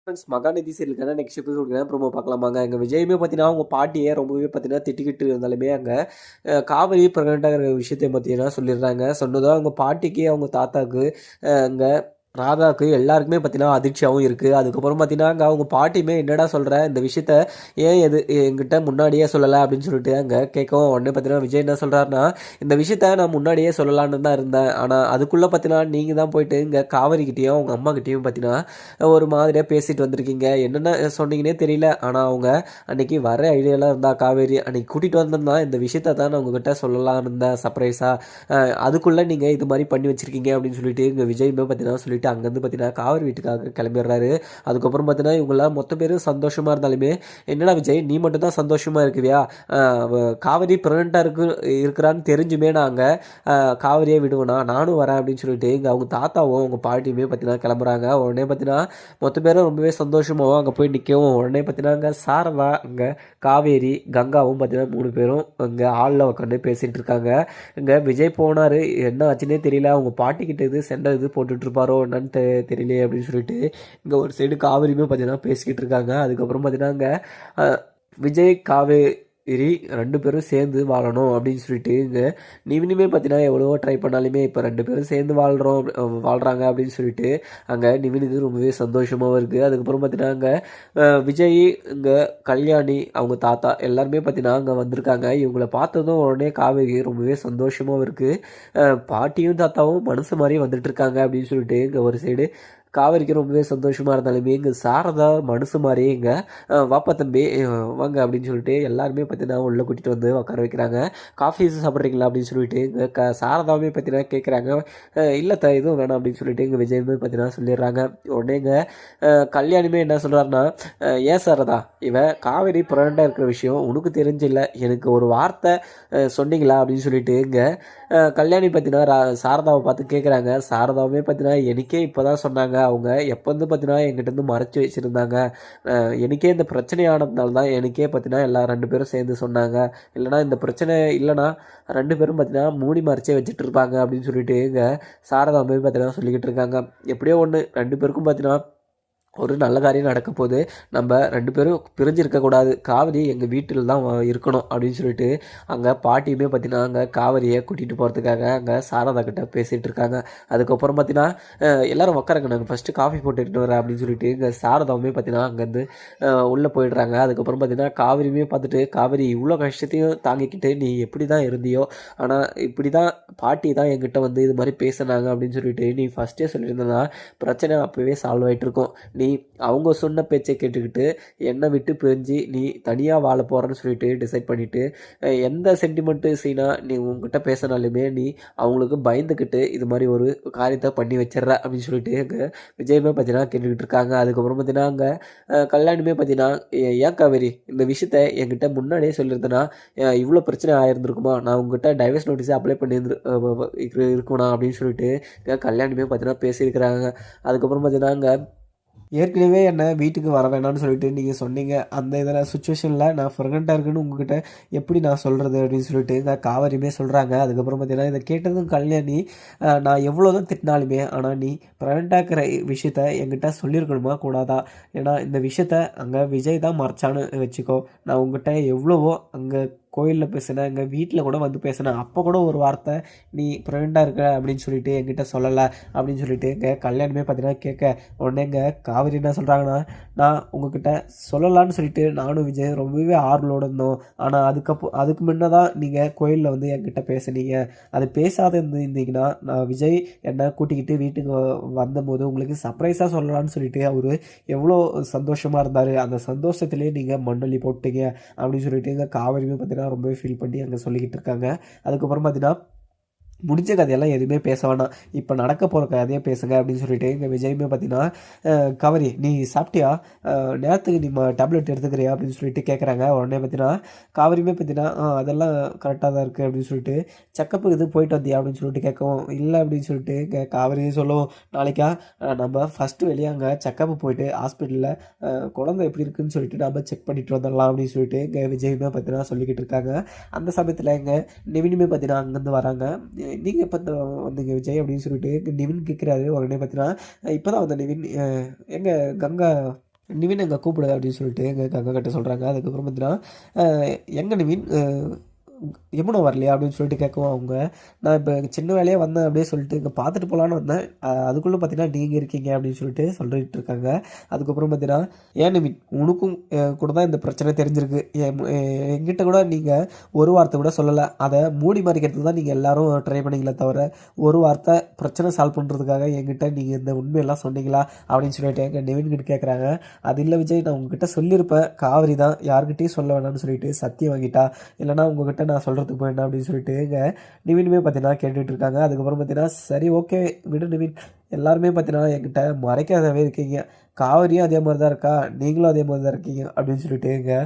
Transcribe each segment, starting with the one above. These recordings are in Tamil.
ஃப்ரெண்ட்ஸ் மகாநதி சீரியலுக்கான நெக்ஸ்ட் எபிசோட் ப்ரோமோ பார்க்கலாமாங்க. எங்கள் விஜயுமே பார்த்தீங்கன்னா அவங்க பாட்டியை ரொம்பவே பார்த்தீங்கன்னா திட்டிக்கிட்டு இருந்தாலுமே அங்கே காவிரி ப்ரெக்னெண்ட்டாகிற விஷயத்தை பார்த்தீங்கன்னா சொல்லிடுறாங்க. சொன்னதும் அவங்க பாட்டிக்கு அவங்க தாத்தாவுக்கு அங்கே ராதாவுக்கு எல்லாருக்குமே பார்த்தீங்கன்னா அதிர்ச்சியாகவும் இருக்குது. அதுக்கப்புறம் பார்த்தீங்கன்னா அங்கே அவங்க பாட்டியுமே என்னடா சொல்கிற இந்த விஷயத்த ஏன் என்கிட்ட முன்னாடியே சொல்லலை அப்படின்னு சொல்லிட்டு அங்கே கேட்கவும் உடனே பார்த்தீங்கன்னா விஜய் என்ன சொல்கிறாருன்னா, இந்த விஷயத்த நான் முன்னாடியே சொல்லலான்னு தான் இருந்தேன். ஆனால் அதுக்குள்ளே பார்த்தீங்கன்னா நீங்கள் தான் போயிட்டு இங்கே காவிரிக்கிட்டேயும் அவங்க அம்மாக்கிட்டேயும் பார்த்தீங்கன்னா ஒரு மாதிரியாக பேசிட்டு வந்திருக்கீங்க. என்னென்ன சொன்னீங்கன்னே தெரியல. ஆனால் அவங்க அன்றைக்கி வர ஐடியாலாம் இருந்தா காவேரி அன்றைக்கி கூட்டிகிட்டு வந்திருந்தா இந்த விஷயத்த தான் நான் உங்ககிட்ட சொல்லலான்னு இருந்தேன் சர்ப்ரைஸாக. அதுக்குள்ளே நீங்கள் இது மாதிரி பண்ணி வச்சுருக்கீங்க அப்படின்னு சொல்லிட்டு இங்கே விஜயுமே பார்த்தீங்கன்னா சொல்லிட்டு அங்கேருந்து பார்த்தீங்கன்னா காவிரி வீட்டுக்காக கிளம்பிடுறாரு. அதுக்கப்புறம் பார்த்தீங்கன்னா இவங்களாம் மொத்த பேரும் சந்தோஷமாக இருந்தாலுமே என்னடா விஜய் நீ மட்டும் தான் சந்தோஷமாக இருக்குவியா, காவிரி ப்ரெக்னெண்ட்டாக இருக்கிறான்னு தெரிஞ்சுமே நாங்கள் காவிரியை விடுவேனா நானும் வரேன் அப்படின்னு சொல்லிட்டு இங்கே அவங்க தாத்தாவும் அவங்க பாட்டியுமே பார்த்தீங்கன்னா கிளம்புறாங்க. உடனே பார்த்தீங்கன்னா மொத்த பேரும் ரொம்பவே சந்தோஷமாகவும் அங்கே போய் நிற்கவும் உடனே பார்த்தீங்கன்னா அங்கே சாரதா அங்கே காவேரி கங்காவும் பார்த்தீங்கன்னா 3 பேரும் அங்கே ஹாலில் உட்காந்து பேசிகிட்டு இருக்காங்க. இங்கே விஜய் போனார், என்ன ஆச்சுன்னே தெரியல, அவங்க பாட்டிக்கிட்ட இது சென்டர் இது போட்டுட்ருப்பாரோ என்னன்னு தெரியலையே அப்படின்னு சொல்லிட்டு இங்கே ஒரு சைடு காவேரியுமே பார்த்தீங்கன்னா பேசிக்கிட்டு இருக்காங்க. அதுக்கப்புறம் பார்த்தீங்கன்னா அங்கே விஜய் காவேரி 2 பேரும் சேர்ந்து வாழணும் அப்படின்னு சொல்லிட்டு இங்கே நிவினுமே பார்த்தீங்கன்னா எவ்வளவோ ட்ரை பண்ணாலுமே இப்போ 2 பேரும் சேர்ந்து வாழ்கிறாங்க அப்படின்னு சொல்லிட்டு அங்கே நிவினுக்கு ரொம்பவே சந்தோஷமாகவும் இருக்குது. அதுக்கப்புறம் பார்த்தீங்கன்னா அங்கே விஜய் இங்கே கல்யாணி அவங்க தாத்தா எல்லாருமே பார்த்தீங்கன்னா அங்கே வந்திருக்காங்க. இவங்களை பார்த்ததும் உடனே காவேரி ரொம்பவே சந்தோஷமாகவும் இருக்குது. பாட்டியும் தாத்தாவும் மனசு மாதிரி வந்துட்டு இருக்காங்க அப்படின்னு சொல்லிட்டு இங்கே ஒரு சைடு காவேரிக்கு ரொம்பவே சந்தோஷமாக இருந்தாலுமே இங்கே சாரதா மனசு மாதிரியே இங்கே வாப்பா தம்பி வாங்க அப்படின்னு சொல்லிட்டு எல்லாருமே பார்த்தீங்கன்னா உள்ளே கூட்டிகிட்டு வந்து உட்கார வைக்கிறாங்க. காஃபி சாப்பிட்றீங்களா அப்படின்னு சொல்லிட்டு இங்கே சாரதாவே பார்த்தீங்கன்னா கேட்குறாங்க. இல்லை எதுவும் வேணாம் அப்படின்னு சொல்லிட்டு இங்கே விஜயமே பார்த்தீங்கன்னா சொல்லிடுறாங்க. உடனே இங்கே கல்யாணிமே என்ன சொல்கிறாருன்னா, ஏன் சாரதா இவன் காவேரி ப்ரெக்னெண்ட்டாக இருக்கிற விஷயம் உனக்கு தெரிஞ்சில்லை, எனக்கு ஒரு வார்த்தை சொன்னீங்களா அப்படின்னு சொல்லிட்டு இங்கே கல்யாணி பார்த்தீங்கன்னா சாரதாவை பார்த்து கேட்குறாங்க. சாரதாவே பார்த்தீங்கன்னா எனக்கே இப்போ தான் சொன்னாங்க, அவங்க எப்போ வந்து பார்த்தீங்கன்னா என்கிட்ட மறைச்சி வச்சுருந்தாங்க, எனக்கே இந்த பிரச்சனை ஆனதுனால தான் எனக்கே பார்த்தீங்கன்னா எல்லா 2 பேரும் சேர்ந்து சொன்னாங்க, இல்லைனா இந்த பிரச்சனை இல்லைனா 2 பேரும் பார்த்தீங்கன்னா மூடி மறைச்சே வச்சுட்டு இருப்பாங்க அப்படின்னு சொல்லிட்டு இங்கே சாரதாவே பார்த்தீங்கன்னா சொல்லிக்கிட்டு இருக்காங்க. எப்படியோ ஒன்று 2 பேருக்கும் பார்த்தீங்கன்னா ஒரு நல்ல காரியம் நடக்க போது, நம்ம 2 பேரும் பிரிஞ்சிருக்கக்கூடாது, காவிரி எங்கள் வீட்டில் தான் இருக்கணும் அப்படின்னு சொல்லிட்டு அங்கே பாட்டியுமே பார்த்தீங்கன்னா அங்கே காவிரியை கூட்டிகிட்டு போகிறதுக்காக அங்கே சாரதா கிட்ட பேசிகிட்டு இருக்காங்க. அதுக்கப்புறம் பார்த்தீங்கன்னா எல்லோரும் உட்காருங்க, நாங்கள் ஃபஸ்ட்டு காஃபி போட்டு எடுத்துகிட்டு வரேன் அப்படின்னு சொல்லிட்டு இங்கே சாரதாவுமே பார்த்தீங்கன்னா அங்கேருந்து உள்ளே போயிடுறாங்க. அதுக்கப்புறம் பார்த்தீங்கன்னா காவிரியுமே பார்த்துட்டு, காவிரி இவ்வளோ கஷ்டத்தையும் தாங்கிக்கிட்டு நீ எப்படி தான் இருந்தியோ, ஆனால் இப்படி தான் பாட்டி தான் என்கிட்ட வந்து இது மாதிரி பேசினாங்க அப்படின்னு சொல்லிட்டு நீ ஃபஸ்ட்டே சொல்லியிருந்தனா பிரச்சனை அப்போவே சால்வ் ஆகிட்டு இருக்கும். நீ அவங்க சொன்ன பேச்சை கேட்டுக்கிட்டு என்னை விட்டு பிரிஞ்சு நீ தனியாக வாழ போகிறேன்னு சொல்லிட்டு டிசைட் பண்ணிவிட்டு எந்த சென்டிமெண்ட்டு சீனாக நீ உங்ககிட்ட பேசினாலுமே நீ அவங்களுக்கு பயந்துக்கிட்டு இது மாதிரி ஒரு காரியத்தை பண்ணி வச்சிட்ற அப்படின்னு சொல்லிட்டு அங்கே விஜயமே பார்த்தீங்கன்னா கேட்டுக்கிட்டு இருக்காங்க. அதுக்கப்புறம் பார்த்தீங்கன்னா அங்கே கல்யாணமே பார்த்தீங்கன்னா, ஏன் காவேரி இந்த விஷயத்த என்கிட்ட முன்னாடியே சொல்லியிருந்தேன்னா இவ்வளோ பிரச்சனை ஆயிருந்திருக்குமா, நான் உங்ககிட்ட டைவர்ஸ் நோட்டீஸை அப்ளை இருக்குமா அப்படின்னு சொல்லிட்டு கல்யாணமே பார்த்தீங்கன்னா பேசியிருக்கிறாங்க. அதுக்கப்புறம் பார்த்தீங்கன்னா அங்கே ஏற்கனவே என்னை வீட்டுக்கு வர வேணாம்னு சொல்லிட்டு நீங்கள் சொன்னீங்க, அந்த இதில் சுச்சுவேஷனில் நான் ப்ரெக்னெண்ட்டாக இருக்குன்னு உங்ககிட்ட எப்படி நான் சொல்கிறது அப்படின்னு சொல்லிட்டு நான் காவேரியுமே சொல்கிறாங்க. அதுக்கப்புறம் பார்த்தீங்கன்னா இதை கேட்டதும் கல்யாணி, நான் எவ்வளோ தான் திட்டினாலுமே ஆனால் நீ ப்ரெக்னெண்ட்டாக இருக்கிற விஷயத்த என்கிட்ட சொல்லியிருக்கணுமா கூடாதா, ஏன்னா இந்த விஷயத்த அங்கே விஜய் தான் மறைச்சான்னு வச்சுக்கோ, நான் உங்ககிட்ட எவ்வளவோ அங்கே கோயிலில் பேசினேன், எங்கள் வீட்டில் கூட வந்து பேசினேன், அப்போ கூட ஒரு வார்த்தை நீ ப்ரெக்னெண்ட்டாக இருக்க அப்படின்னு சொல்லிட்டு என்கிட்ட சொல்லலை அப்படின்னு சொல்லிட்டு எங்கள் கல்யாணமே பார்த்தீங்கன்னா கேட்க உடனே எங்கள் காவிரி என்ன சொல்கிறாங்கன்னா, நான் உங்ககிட்ட சொல்லலான்னு சொல்லிட்டு நானும் விஜய் ரொம்பவே ஆர்வலோடு இருந்தோம், ஆனால் அதுக்கு முன்னே தான் நீங்கள் கோயிலில் வந்து என்கிட்ட பேசுனீங்க, அது பேசாத இருந்தீங்கன்னா நான் விஜய் என்னை கூட்டிக்கிட்டு வீட்டுக்கு வந்தபோது உங்களுக்கு சர்ப்ரைஸாக சொல்லலான்னு சொல்லிட்டு அவர் எவ்வளோ சந்தோஷமாக இருந்தார், அந்த சந்தோஷத்துலேயே நீங்கள் மண்ணள்ளி போட்டீங்க அப்படின்னு சொல்லிட்டு எங்கள் காவிரியுமே பார்த்தீங்கன்னா ரொம்பவே ஃபீல் பண்ணி அங்கே சொல்லிக்கிட்டு இருக்காங்க. அதுக்கப்புறம் பார்த்தீங்கன்னா முடிஞ்ச கதையெல்லாம் எதுவுமே பேச வேணாம், இப்போ நடக்க போகிற கதையாக பேசுங்க அப்படின்னு சொல்லிட்டு இங்கே விஜயுமே பார்த்தீங்கன்னா, காவேரி நீ சாப்பிட்டியா, நேரத்துக்கு நீ டேப்லெட் எடுத்துக்கிறியா அப்படின்னு சொல்லிட்டு கேட்குறாங்க. உடனே பார்த்தீங்கன்னா காவேரியுமே பார்த்தீங்கன்னா அதெல்லாம் கரெக்டாக தான் இருக்குது அப்படின்னு சொல்லிட்டு, செக்கப்புக்கு இது போயிட்டு வந்தியா அப்படின்னு சொல்லிட்டு கேட்கவும், இல்லை அப்படின்னு சொல்லிட்டு இங்கே காவேரியும் சொல்லுவோம், நாளைக்கா நம்ம ஃபஸ்ட்டு வெளியே அங்கே செக்கப்பு போயிட்டு ஹாஸ்பிட்டலில் குழந்தை எப்படி இருக்குன்னு சொல்லிட்டு நம்ம செக் பண்ணிட்டு வந்துடலாம் அப்படின்னு சொல்லிட்டு இங்கே விஜயுமே பார்த்தீங்கன்னா சொல்லிக்கிட்டு இருக்காங்க. அந்த சமயத்தில் இங்கே நிவினுமே பார்த்தீங்கன்னா அங்கேருந்து வராங்க. நீங்கள் எப்போ வந்தீங்க விஜய் அப்படின்னு சொல்லிட்டு நிவின் கேட்குறாரு. உடனே பார்த்தீங்கன்னா இப்போ தான் வந்த நிவின், எங்கள் கங்கா நிவின் அங்கே கூப்பிடு அப்படின்னு சொல்லிட்டு எங்கள் கங்கா கிட்ட சொல்கிறாங்க. அதுக்கப்புறம் பார்த்தீங்கன்னா எங்கே நிவின் யமுனா வரலையா அப்படின்னு சொல்லிட்டு கேட்கவும் அவங்க, நான் இப்போ சின்ன வேலையாக வந்தேன் அப்படியே சொல்லிட்டு இங்கே பார்த்துட்டு போகலான்னு வந்தேன், அதுக்குள்ளே பார்த்தீங்கன்னா நீங்கள் இருக்கீங்க அப்படின்னு சொல்லிட்டு சொல்லிட்டு இருக்காங்க. அதுக்கப்புறம் பார்த்தீங்கன்னா ஏன் நிவின் உனக்கும் கூட தான் இந்த பிரச்சனை தெரிஞ்சிருக்கு, என்கிட்ட கூட நீங்கள் ஒரு வார்த்தை கூட சொல்லலை, அதை மூடி மறைக்கிறதுக்கு தான் நீங்கள் எல்லாரும் ட்ரை பண்ணிங்களே தவிர ஒரு வார்த்தை பிரச்சனை சால்வ் பண்ணுறதுக்காக என்கிட்ட நீங்கள் இந்த உண்மையெல்லாம் சொன்னீங்களா அப்படின்னு சொல்லிட்டு எங்கள் நிவின் கிட்ட கேட்குறாங்க. அது இல்லை விஜய், நான் உங்ககிட்ட சொல்லியிருப்பேன், காவிரி தான் யார்கிட்டையும் சொல்ல வேணாம்னு சொல்லிட்டு சத்தியம் வாங்கிட்டா, இல்லைனா உங்ககிட்ட நான் சொல்கிறதுக்கு போயிட்டேன் அப்படின்னு சொல்லிட்டு நிவினுமே பார்த்தீங்கன்னா கேட்டுட்டு இருக்காங்க. அதுக்கப்புறம் பார்த்தீங்கன்னா சரி ஓகே விடு நிவின், எல்லாருமே பார்த்தீங்கன்னா என்கிட்ட மறைக்காதவே இருக்கீங்க, காவிரியும் அதே மாதிரி தான் இருக்கா, நீங்களும் அதே மாதிரி தான் இருக்கீங்க அப்படின்னு சொல்லிட்டு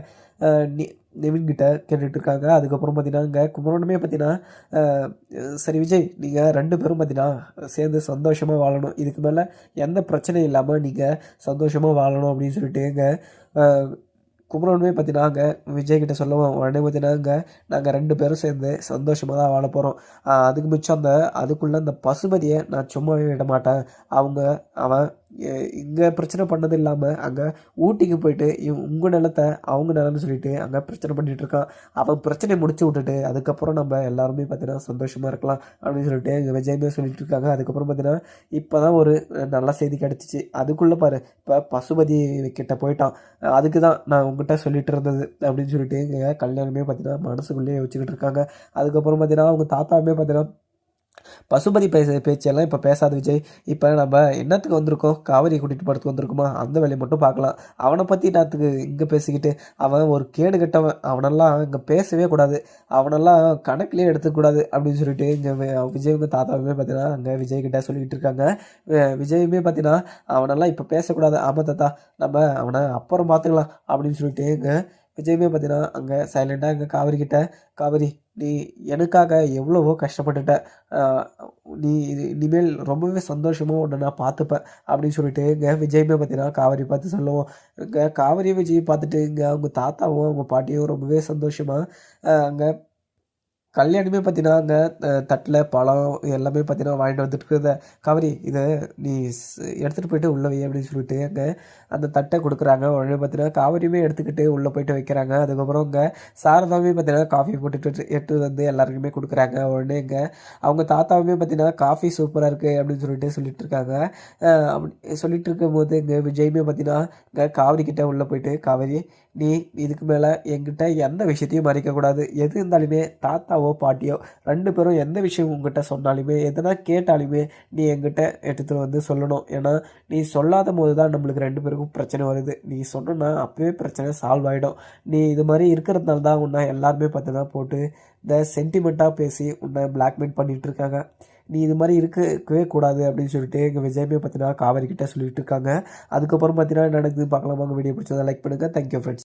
நி நிவின் கிட்ட கேட்டுட்டு இருக்காங்க. அதுக்கப்புறம் பார்த்தீங்கன்னா குமரனுமே பார்த்தீங்கன்னா சரி விஜய், நீங்கள் 2 பேரும் பார்த்தீங்கன்னா சேர்ந்து சந்தோஷமாக வாழணும், இதுக்கு மேலே எந்த பிரச்சனையும் இல்லாமல் நீங்கள் சந்தோஷமாக வாழணும் அப்படின்னு சொல்லிட்டு குமரனுமே பார்த்தீங்கன்னா விஜய்கிட்ட சொல்லுவோம். உடனே பார்த்தீங்கன்னா நாங்கள் 2 பேரும் சேர்ந்து சந்தோஷமாக தான் வாழ போகிறோம், அதுக்கு மிச்சம் அதுக்குள்ளே அந்த பசுபதியை நான் சும்மாவே விட மாட்டேன், அவன் இங்கே பிரச்சனை பண்ணது இல்லாமல் அங்கே ஊட்டிக்கு போயிட்டு உங்கள் நிலத்தை அவங்க நிலம்னு சொல்லிட்டு அங்கே பிரச்சனை பண்ணிகிட்டு இருக்கான், அவன் பிரச்சனையை முடிச்சு விட்டுட்டு அதுக்கப்புறம் நம்ம எல்லாருமே பார்த்தீங்கன்னா சந்தோஷமாக இருக்கலாம் அப்படின்னு சொல்லிட்டு எங்கள் விஜயமே சொல்லிட்டு இருக்காங்க. அதுக்கப்புறம் பார்த்தீங்கன்னா இப்போ தான் ஒரு நல்ல செய்தி கிடச்சிச்சு, அதுக்குள்ளே பாரு இப்போ பசுபதி கிட்ட போயிட்டான், அதுக்கு தான் நான் உங்ககிட்ட சொல்லிட்டு இருந்தது அப்படின்னு சொல்லிட்டு எங்கள் கல்யாணமே பார்த்தீங்கன்னா மனசுக்குள்ளேயே வச்சுக்கிட்டு இருக்காங்க. அதுக்கப்புறம் பார்த்தீங்கன்னா அவங்க தாத்தாவுமே பார்த்தீங்கன்னா பசுபதி பேச்செல்லாம் இப்போ பேசாத விஜய், இப்போ நம்ம என்னத்துக்கு வந்திருக்கோம், காவிரி கூட்டிகிட்டு போகிறதுக்கு வந்திருக்குமா, அந்த வேலையை மட்டும் பார்க்கலாம், அவனை பற்றி நாத்துக்கு இங்கே பேசிக்கிட்டு, அவன் ஒரு கேடு கட்டவன், அவனெல்லாம் இங்கே பேசவே கூடாது, அவனெல்லாம் கணக்கிலே எடுத்துக்கூடாது அப்படின்னு சொல்லிட்டு இங்கே விஜய்ங்க தாத்தாவுமே பார்த்தீங்கன்னா அங்கே விஜய்கிட்ட சொல்லிக்கிட்டு இருக்காங்க. விஜயுமே பார்த்தீங்கன்னா அவனெல்லாம் இப்போ பேசக்கூடாது, ஆமாம் தாத்தா நம்ம அவனை அப்புறம் பார்த்துக்கலாம் அப்படின்னு சொல்லிட்டு இங்கே விஜயுமே பார்த்தீங்கன்னா அங்கே சைலண்டாக இங்கே காவிரி கிட்ட, காவிரி நீ எனக்காக எவ்வளவோ கஷ்டப்பட்டுட்ட, நீ இனிமேல் ரொம்பவே சந்தோஷமாக உன்னை நான் பார்த்துப்பேன் அப்படின்னு சொல்லிட்டு இங்கே விஜயுமே பார்த்தீங்கன்னா காவிரி பார்த்து சொல்லுவோம். இங்கே காவிரி விஜய் பார்த்துட்டு இங்கே அவங்க தாத்தாவும் அவங்க பாட்டியும் ரொம்பவே சந்தோஷமாக அங்கே கல்யாணமே பார்த்தீங்கன்னா அங்கே தட்டில் பழம் எல்லாமே பார்த்தீங்கன்னா வாங்கிட்டு வந்துட்டு இருக்கிறத, காவிரி இதை நீ எடுத்துகிட்டு போயிட்டு உள்ளே வை அப்படின்னு சொல்லிட்டு அங்கே அந்த தட்டை கொடுக்குறாங்க. உடனே பார்த்தீங்கன்னா காவிரியுமே எடுத்துக்கிட்டு உள்ளே போயிட்டு வைக்கிறாங்க. அதுக்கப்புறம் இங்கே சாரதாவே பார்த்தீங்கன்னா காஃபி போட்டுட்டு எட்டு வந்து எல்லாருக்குமே கொடுக்குறாங்க. உடனே இங்கே அவங்க தாத்தாவுமே பார்த்தீங்கன்னா காஃபி சூப்பராக இருக்குது அப்படின்னு சொல்லிட்டு இருக்காங்க. அப்படி சொல்லிட்டு இருக்கும்போது இங்கே விஜயுமே பார்த்தீங்கன்னா இங்கே காவிரி கிட்டே உள்ளே போயிட்டு, காவிரி நீ இதுக்கு மேலே என்கிட்ட எந்த விஷயத்தையும் மறைக்கக்கூடாது, எது இருந்தாலுமே தாத்தாவோ பாட்டியோ 2 பேரும் எந்த விஷயம் உங்ககிட்ட சொன்னாலுமே எதனா கேட்டாலுமே நீ என்கிட்ட எடுத்துகிட்டு வந்து சொல்லணும், ஏன்னா நீ சொல்லாத போது தான் நம்மளுக்கு 2 பேருக்கும் பிரச்சனை வருது, நீ சொன்னா அப்போவே பிரச்சனை சால்வ் ஆகிடும், நீ இது மாதிரி இருக்கிறதுனால தான் உன்னை எல்லாருமே பார்த்தீங்கன்னா போட்டு இந்த சென்டிமெண்ட்டாக பேசி உன்னை பிளாக்மெயில் பண்ணிகிட்டு இருக்காங்க, நீ இது மாதிரி இருக்கவே கூடாது அப்படின்னு சொல்லிட்டு எங்கள் விஜயமே பார்த்தீங்கன்னா காவிரி கிட்ட சொல்லிட்டு இருக்காங்க. அதுக்கப்புறம் பார்த்தீங்கன்னா நடக்குது பார்க்கலாமா. வீடியோ பிடிச்சதை லைக் பண்ணுங்கள். Thank you friends.